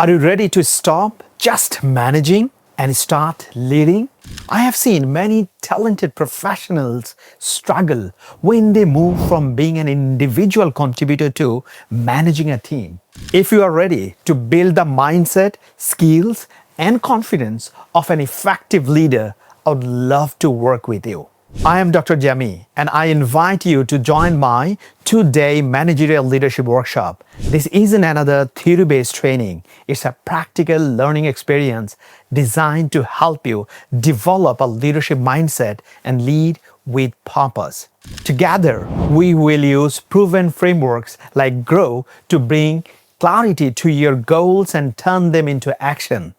Are you ready to stop just managing and start leading? I have seen many talented professionals struggle when they move from being an individual contributor to managing a team. If you are ready to build the mindset, skills, and confidence of an effective leader, I would love to work with you. I am Dr. Jami, and I invite you to join my 2-day Managerial Leadership Workshop. This isn't another theory-based training. It's a practical learning experience designed to help you develop a leadership mindset and lead with purpose. Together, we will use proven frameworks like GROW to bring clarity to your goals and turn them into action.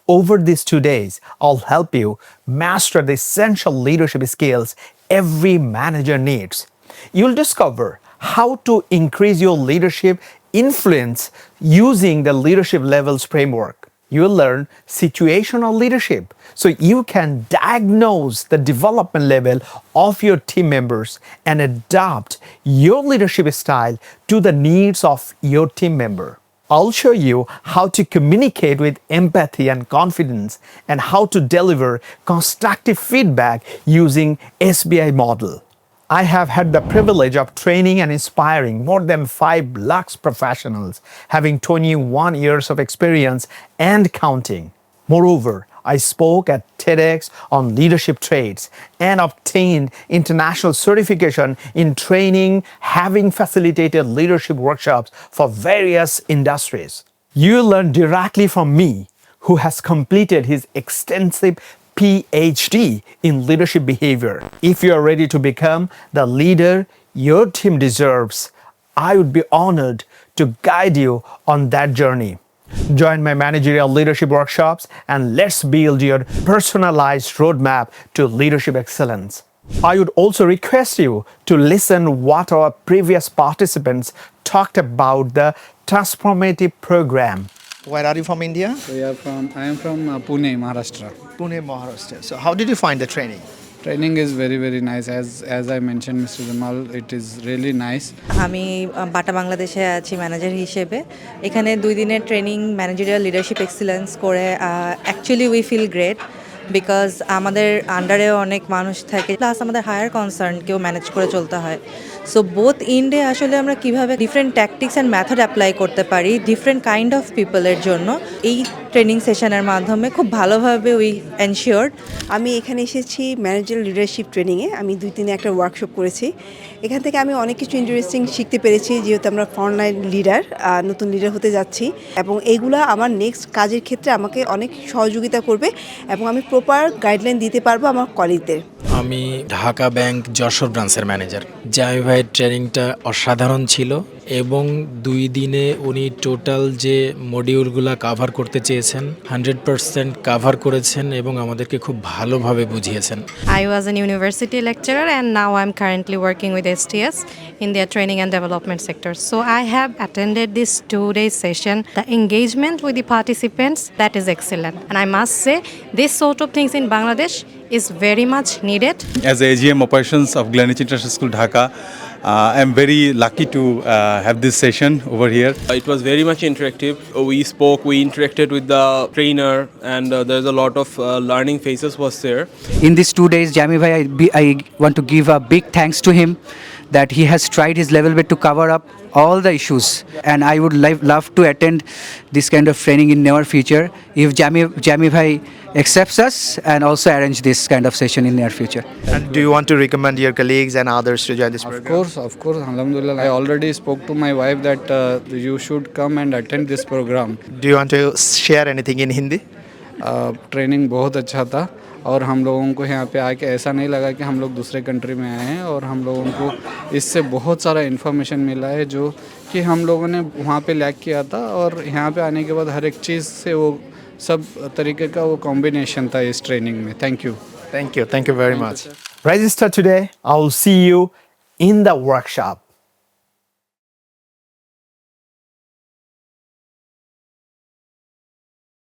Over these 2 days, I'll help you master the essential leadership skills every manager needs. You'll discover how to increase your leadership influence using the leadership levels framework. You'll learn situational leadership so you can diagnose the development level of your team members and adapt your leadership style to the needs of your team member. I'll show you how to communicate with empathy and confidence and how to deliver constructive feedback using SBI model. I have had the privilege of training and inspiring more than 5 lakhs professionals, having 21 years of experience and counting. Moreover, I spoke at TEDx on leadership traits and obtained international certification in training, having facilitated leadership workshops for various industries. You learn directly from me, who has completed his extensive PhD in leadership behavior. If you are ready to become the leader your team deserves, I would be honored to guide you on that journey. Join my managerial leadership workshops and let's build your personalized roadmap to leadership excellence. I would also request you to listen what our previous participants talked about the transformative program. Where are you from, India? I am from Pune, Maharashtra. Pune, Maharashtra. So how did you find the training? Training is very, very nice. As I mentioned, Mr. Jamal, it is really nice. আমি বাটা বাংলাদেশে আছি manager হিসেবে। এখানে 2 দিনের training managerial leadership excellence করে actually we feel great because আমাদের আন্ডারেও অনেক মানুষ থাকে, প্লাস আমাদের হায়ার কনসার্নকেও ম্যানেজ করে চলতে হয়। সো বোথ ইন্ডে আসলে আমরা কীভাবে different tactics and method apply করতে পারি ডিফারেন্ট কাইন্ড অফ পিপলের জন্য, এই ট্রেনিং সেশনের মাধ্যমে খুব ভালোভাবে উই এনশিওর্ড। আমি এখানে এসেছি ম্যানেজারিয়াল লিডারশিপ ট্রেনিংয়ে। আমি 2-3 একটা ওয়ার্কশপ করেছি। এখান থেকে আমি অনেক কিছু ইন্টারেস্টিং শিখতে পেরেছি, যেহেতু আমরা ফ্রন্টলাইন লিডার, নতুন লিডার হতে যাচ্ছি, এবং এইগুলা আমার নেক্সট কাজের ক্ষেত্রে আমাকে অনেক সহযোগিতা করবে এবং আমি প্রপার গাইডলাইন দিতে পারবো আমার কলিগদের। আমি ঢাকা ব্যাংক যশোর ব্রাঞ্চের ম্যানেজার। জামি ভাইয়ের ট্রেনিংটা অসাধারণ ছিল এবং 2 দিনে উনি টোটাল যে মডিউলগুলো কাভার করতে চেয়েছেন 100% কাভার করেছেন এবং আমাদেরকে খুব ভালোভাবে বুঝিয়েছেন। I was an university lecturer and now I'm currently working with STS in their training and development sector. So I have attended this 2-day session. The engagement with the participants, that is excellent. And I must say, this sort of things in Bangladesh is very much needed. As the AGM operations of Greenwich International School, Dhaka, I'm very lucky to have this session over here. It was very much interactive. We spoke, we interacted with the trainer, and there's a lot of learning phases was there. In these 2 days, Jami bhai, I want to give a big thanks to him that he has tried his level best to cover up all the issues, and I would love to attend this kind of training in near future if Jami bhai accepts us and also arrange this kind of session in near future. And do you want to recommend your colleagues and others to join this program? Of course, alhamdulillah. I already spoke to my wife that you should come and attend this program. Do you want to share anything in Hindi? Training बहुत अच्छा था और हम लोगों को यहाँ पे आके ऐसा नहीं लगा कि हम लोग दूसरे कंट्री में आए हैं, और हम लोगों को इससे बहुत सारा इन्फॉर्मेशन मिला है जो कि हम लोगों ने वहाँ पे लैक किया था, और यहाँ पे आने के बाद हर एक चीज़ से वो सब तरीके का वो कॉम्बिनेशन था इस ट्रेनिंग में। Thank you Thank you very much. Register today. I will see you in the workshop.